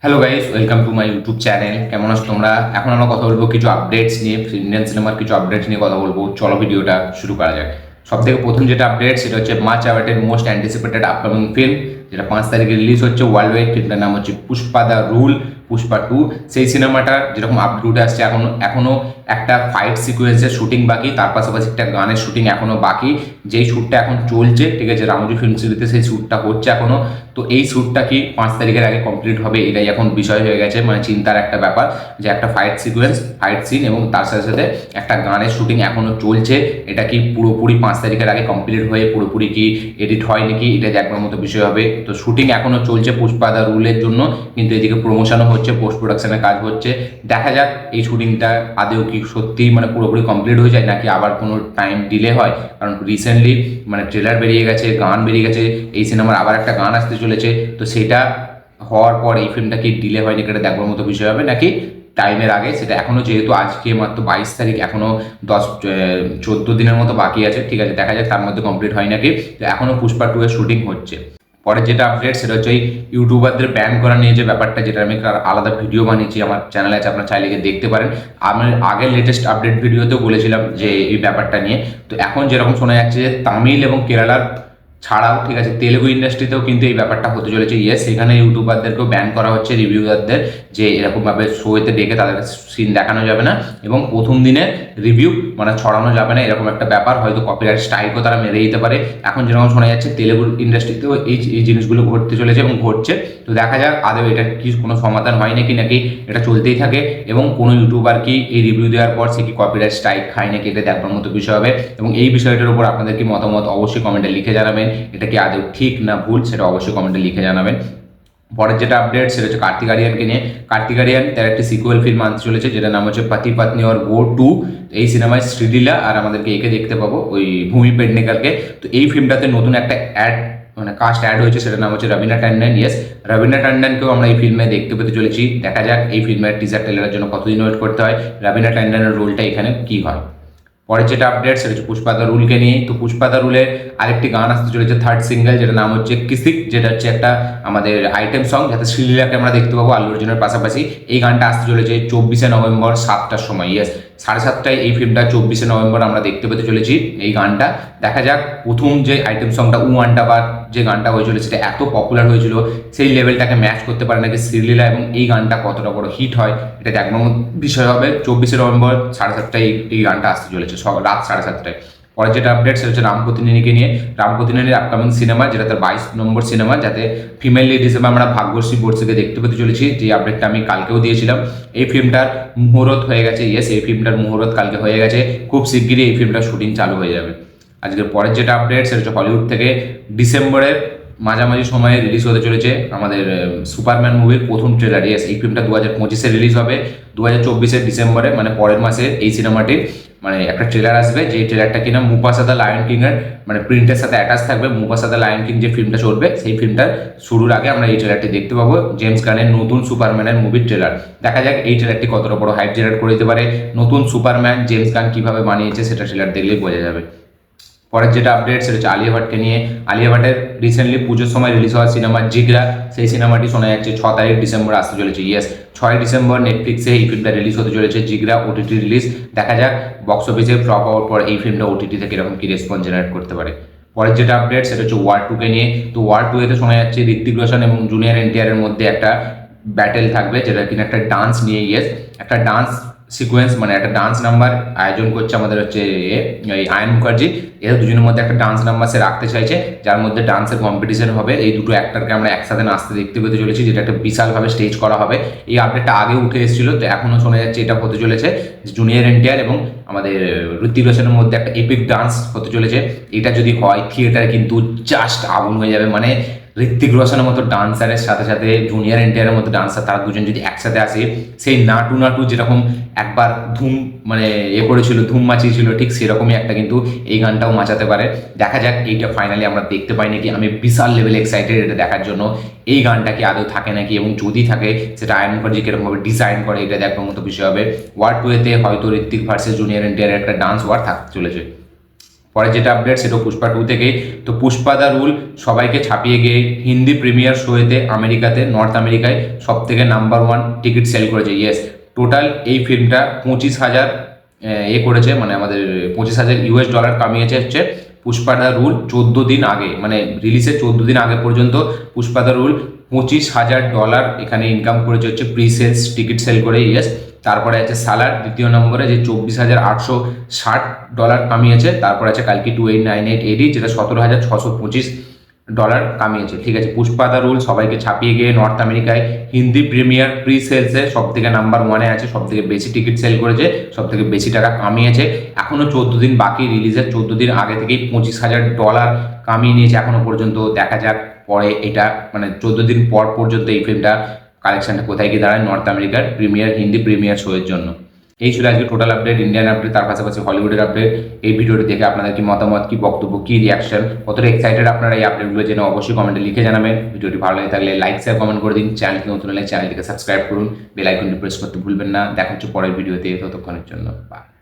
Hello guys, welcome to my YouTube channel. কেমন আছো তোমরা? এখন আমরা কথা বলবো কিছু আপডেটস নিয়ে, ইন্ডিয়ান সিনেমার কিছু আপডেটস নিয়ে কথা বলবো। চলো ভিডিওটা শুরু করা যাক। সব থেকে প্রথম যেটা আপডেট সেটা হচ্ছে মার্চ অ্যাওয়ার্ডের মোস্ট অ্যান্টিসিপেটেড আপকামিং ফিল্ম, যেটা 5 তারিখে রিলিজ হচ্ছে ওয়ার্ল্ড ওয়াইড। ফিল্মটার নাম হচ্ছে পুষ্পা দ্য রুল, পুষ্পা 2। সেই সিনেমাটা যেরকম আপডেট উঠে আসছে, এখনো একটা ফাইট সিকোয়েন্সের শুটিং বাকি, তার পাশাপাশি একটা গানের শুটিং এখনো বাকি। যেই শ্যুটটা এখন চলছে, ঠিক আছে, রামোজি ফিল্ম সিটিতে সেই শ্যুটটা হচ্ছে এখনো। তো এই শ্যুটটা কি 5 তারিখের আগে কমপ্লিট হবে, এটাই এখন বিষয় হয়ে গেছে, মানে চিন্তার একটা ব্যাপার। যে একটা ফাইট সিকোয়েন্স, ফাইট সিন এবং তার সাথে সাথে একটা গানের শুটিং এখনো চলছে, এটা কি পুরোপুরি 5 তারিখের আগে কমপ্লিট হয়ে পুরোপুরি কি এডিট হয় নাকি, এটা দেখবার মতো বিষয় হবে। তো শুটিং এখনো চলছে পুষ্পা দা রুলের জন্য, কিন্তু এদিকে প্রমোশনও হচ্ছে, পোস্ট প্রোডাকশনের কাজ হচ্ছে। দেখা যাক এই শুটিংটা আদেও কি সত্যি মানে পুরোপুরি কমপ্লিট হয়ে যায় নাকি আবার কোনো টাইম ডিলে হয়। কারণ রিসেন্টলি মানে ট্রেলার বেরিয়ে গেছে, গান বেরিয়ে গেছে, এই সিনেমার আবার একটা গান আসতে চলেছে। তো সেটা হওয়ার পর এই ফিল্মটা কি ডিলে হয় নাকি, এটা দেখবার মতো বিষয় হবে নাকি টাইমের আগে, সেটা এখনও, যেহেতু আজকে মাত্র 22 তারিখ, এখনও 14 দিনের মতো বাকি আছে। ঠিক আছে, দেখা যাক তার মধ্যে কমপ্লিট হয় নাকি। তো এখনও পুষ্পা 2 এর শুটিং হচ্ছে। পরের যেটা আপডেট সেটা হচ্ছে এই ইউটিউবারদের ব্যান করা নিয়ে যে ব্যাপারটা, যেটা আমি একটা আলাদা ভিডিও বানিয়েছি, আমার চ্যানেলে আছে, আপনার চাইলে গিয়ে দেখতে পারেন। আমি আগের লেটেস্ট আপডেট ভিডিওতেও বলেছিলাম যে এই ব্যাপারটা নিয়ে। তো এখন যেরকম শোনা যাচ্ছে যে তামিল এবং কেরালার ছাড়াও, ঠিক আছে, তেলেগু ইন্ডাস্ট্রিতেও কিন্তু এই ব্যাপারটা হতে চলেছে। ইয়েস, সেখানে ইউটিউবারদেরকেও ব্যান করা হচ্ছে, রিভিউয়ারদের, যে এরকমভাবে শোয়েতে ডেকে তাদেরকে সিন দেখানো যাবে না এবং প্রথম দিনে রিভিউ মানে ছড়ানো যাবে না, এরকম একটা ব্যাপার। হয়তো কপিরাইট স্ট্রাইকও তারা মেরে দিতে পারে। এখন যেরকম শোনা যাচ্ছে তেলেগু ইন্ডাস্ট্রিতেও এই জিনিসগুলো ঘটতে চলেছে এবং ঘটছে। তো দেখা যাক আদৌ এটার কি কোনো সমাধান হয় নাকি, নাকি এটা চলতেই থাকে এবং কোনো ইউটিউবার কি এই রিভিউ দেওয়ার পর সে কি কপিরাইট স্ট্রাইক খায় নাকি, এটা দেখবার মতো বিষয় হবে। এবং এই বিষয়টার উপর আপনাদের কি মতামত অবশ্যই কমেন্টে লিখে জানাবেন। এটা কি আদৌ ঠিক না ভুল, সেটা অবশ্যই কমেন্টে লিখে জানাবেন। পরের যেটা আপডেট সেটা হচ্ছে কার্তিক আরিয়ানকে নিয়ে। কার্তিক আরিয়ান তার একটি সিকুয়েল ফিল্ম আনতে চলেছে, যেটা নাম হচ্ছে পতি পত্নী और वो 2। এই সিনেমায় শ্রীলীলা আর আমাদেরকে একে দেখতে পাবো, ওই ভূমি পেডনেকারকে। তো এই ফিল্মটাতে নতুন একটা অ্যাড মানে কাস্ট অ্যাড হয়েছে, সেটার নাম হচ্ছে রবিনা ট্যান্ডন। ইয়েস, রবিনা ট্যান্ডনকেও আমরা এই ফিল্মে দেখতে পেতে চলেছি। দেখা যাক এই ফিল্মের টিজার ট্রেলারের জন্য কতদিন ওয়েট করতে হয়, রবিনা ট্যান্ডনের রোলটা এখানে কী হয়। পরের যেটা আপডেট সেটা হচ্ছে পুষ্পা দা রুলকে নিয়ে। তো পুষ্পা দা রুলে আরেকটি গান আসতে চলেছে, থার্ড সিঙ্গেল, যেটা নাম হচ্ছে কিসিক, যেটা হচ্ছে একটা আমাদের আইটেম সং, যাতে শ্রীলীলাকে আমরা দেখতে পাবো আল্লু অর্জুনের পাশাপাশি। এই গানটা আসতে চলেছে 24শে নভেম্বর 7টার সময়। ইয়েস, 7:30টায় এই ফিল্মটা 24শে নভেম্বর আমরা দেখতে পেতে চলেছি এই গানটা। দেখা যাক প্রথম যে আইটেম সংটা ওয়ানটা বা যে গানটা হয়েছিল সেটা এত পপুলার হয়েছিল, সেই লেভেলটাকে ম্যাচ করতে পারে নাকি শ্রীলীলা, এবং এই গানটা কতটা বড় হিট হয়, এটা দেখবার বিষয় হবে। 24শে নভেম্বর 7:30টায় এই গানটা আসতে চলেছে, রাত 7:30টায়। পরে যেটা আপডেট সেটা হচ্ছে রামপতিনেনিকে নিয়ে। রামপতিনেনির আপকামিং সিনেমা, যেটা তার 22 নম্বর সিনেমা, যাতে ফিমেল লিড হিসেবে আমরা ভাগ্যশ্রী বর্ষিকে দেখতে পেতে চলেছি, যে আপডেটটা আমি কালকেও দিয়েছিলাম। এই ফিল্মটার মুহূর্ত হয়ে গেছে। ইয়েস, এই ফিল্মটার মুহূর্ত কালকে হয়ে গেছে। খুব শিগগিরই এই ফিল্মটার শুটিং চালু হয়ে যাবে। আজকের পরের যেটা আপডেট সেটা হচ্ছে হলিউড থেকে ডিসেম্বরের মাঝামাঝি সময়ে রিলিজ হতে চলেছে আমাদের সুপারম্যান মুভির প্রথম ট্রেলার। ইয়েস, এই ফিল্মটা 2025-এ রিলিজ হবে, 2024-এর ডিসেম্বরে, মানে পরের মাসে এই সিনেমাটির মানে একটা ট্রেলার আসবে, যে ট্রেলারটা কিনা মুফাসা দ্য লায়ন কিং এর মানে প্রিন্টের সাথে অ্যাটাচ থাকবে। মুফাসা দ্য লায়ন কিং যে ফিল্মটা চলবে, সেই ফিল্মটার শুরুর আগে আমরা এই ট্রেলারটি দেখতে পাবো, জেমস গানের নতুন সুপারম্যানের মুভির ট্রেলার। দেখা যাক এই ট্রেলারটি কতটা বড় হাইপ জেনারেট করে দিতে পারে। নতুন সুপারম্যান জেমস গান কিভাবে বানিয়েছে সেটা ট্রেলার দেখলেই বোঝা যাবে। পরের যেটা আপডেট সেটা হচ্ছে আলিয়া ভাটকে নিয়ে। আলিয়া ভাটের রিসেন্টলি পুজোর সময় রিলিজ হওয়া সিনেমা জিগরা, সেই সিনেমাটি শোনা যাচ্ছে 6 তারিখ ডিসেম্বর আসতে চলেছে। ইয়েস, 6 ডিসেম্বর নেটফ্লিক্সে এই ফিল্মটা রিলিজ হতে চলেছে, জিগরা ওটিটি রিলিজ। দেখা যাক বক্স অফিসে ফ্লপ হওয়ার পর এই ফিল্মটা ওটিটিতে কীরকম কী রেসপন্স জেনারেট করতে পারে। পরের যেটা আপডেট সেটা হচ্ছে ওয়ার 2কে নিয়ে। তো ওয়ার 2 এতে শোনা যাচ্ছে ঋত্বিক রোশন এবং জুনিয়র এনটিআরের মধ্যে একটা ব্যাটেল থাকবে, যেটা কিনা একটা ডান্স নিয়ে। ইয়েস, একটা ডান্স সিকোয়েন্স মানে একটা ডান্স নাম্বার আয়োজন করছে আমাদের হচ্ছে এই আয়ন মুখার্জি। এদের দুজনের মধ্যে একটা ডান্স নাম্বার সে রাখতে চাইছে, যার মধ্যে ডান্সের কম্পিটিশন হবে। এই দুটো অ্যাক্টরকে আমরা একসাথে নাচতে দেখতে পেতে চলেছি, যেটা একটা বিশালভাবে স্টেজ করা হবে। এই আপডেটটা আগে উঠে এসেছিল, তো এখনও শোনা যাচ্ছে এটা হতে চলেছে জুনিয়র এনটিআর এবং আমাদের ঋত্বিক রোশনের মধ্যে একটা এপিক ডান্স হতে চলেছে। এটা যদি হয় থিয়েটারে কিন্তু জাস্ট আগুন হয়ে যাবে। মানে ঋত্বিক রোশনের মতো ডান্সারের সাথে সাথে জুনিয়র এনটিআরের মতো ডান্সার, তারা দুজন যদি একসাথে আসে, সেই নাটু নাটু যেরকম একবার ধুম মানে করেছিল, ধুম মাচিয়েছিল, ঠিক সেরকমই একটা কিন্তু এই গানটাও মাচাতে পারে। দেখা যাক এইটা ফাইনালি আমরা দেখতে পাই নাকি। আমি বিশাল লেভেল এক্সাইটেড এটা দেখার জন্য। এই গানটা কি আদৌ থাকে নাকি, এবং যদি থাকে সেটা আয়ন মুখার্জি কিরকমভাবে ডিজাইন করে, এটা দেখবার মতো বিষয় হবে। ওয়ার 2-এতে হয়তো ঋত্বিক ভার্সেস জুনিয়র এনটিআরের একটা ডান্স ওয়ার থাকতে চলেছে। পরে যেটা আপডেট সেটা পুষ্পা 2 থেকেই। তো পুষ্পা দ্য রুল সবাইকে ছাপিয়ে গিয়ে হিন্দি প্রিমিয়ার শোয়েতে আমেরিকাতে, নর্থ আমেরিকায় সব থেকে নাম্বার 1 টিকিট সেল করেছে। ইয়েস, টোটাল এই ফিল্মটা 25,000 করেছে, মানে আমাদের 25,000 US ডলার কামিয়েছে হচ্ছে পুষ্পা দ্য রুল 14 দিন আগে, মানে রিলিজের 14 দিন আগে পর্যন্ত পুষ্পা দ্য রুল $25,000 এখানে ইনকাম করেছে হচ্ছে প্রি সেলস টিকিট সেল করে। ইয়েস, তারপরে আছে সালার দ্বিতীয় নম্বরে, যে $24,860 কামিয়েছে। তারপরে আছে কালকি 2898 যেটা $17,625 কামিয়েছে। ঠিক আছে, পুষ্পা দ্য রুল সবাইকে ছাপিয়ে গিয়ে নর্থ আমেরিকায় হিন্দি প্রিমিয়ার প্রি সেলসে সব থেকে নাম্বার 1-এ আছে, সব থেকে বেশি টিকিট সেল করেছে, সব থেকে বেশি টাকা কামিয়েছে। এখনও 14 দিন বাকি রিলিজের, 14 দিন আগে থেকেই $25,000 কামিয়ে নিয়েছে এখনো পর্যন্ত। দেখা যাক পরে এটা, মানে 14 দিন পর পর্যন্ত এই ফিল্মটা কালেকশনটা কোথায় গিয়ে দাঁড়ায় নর্থ আমেরিকার প্রিমিয়ার হিন্দি প্রিমিয়ার শোয়ের জন্য। এই ছিল আজকে টোটাল আপডেট, ইন্ডিয়ান আপডেট, তার পাশাপাশি হলিউডের আপডেট। এই ভিডিওটি দেখে আপনাদের কি মতামত, কি বক্তব্য, কি রিয়াকশন, কতটা এক্সাইটেড আপনারা এই আপডেটগুলো জেনে অবশ্যই কমেন্টে লিখে জানাবেন। ভিডিওটি ভালো লাগে থাকলে লাইক শেয়ার কমেন্ট করে দিন। চ্যানেলটি নতুন হলে চ্যানেলটিকে সাবস্ক্রাইব করুন, বেল আইকনটি প্রেস করতে ভুলবেন না। দেখা হচ্ছে পরের ভিডিওতে, ততক্ষণের জন্য বাই।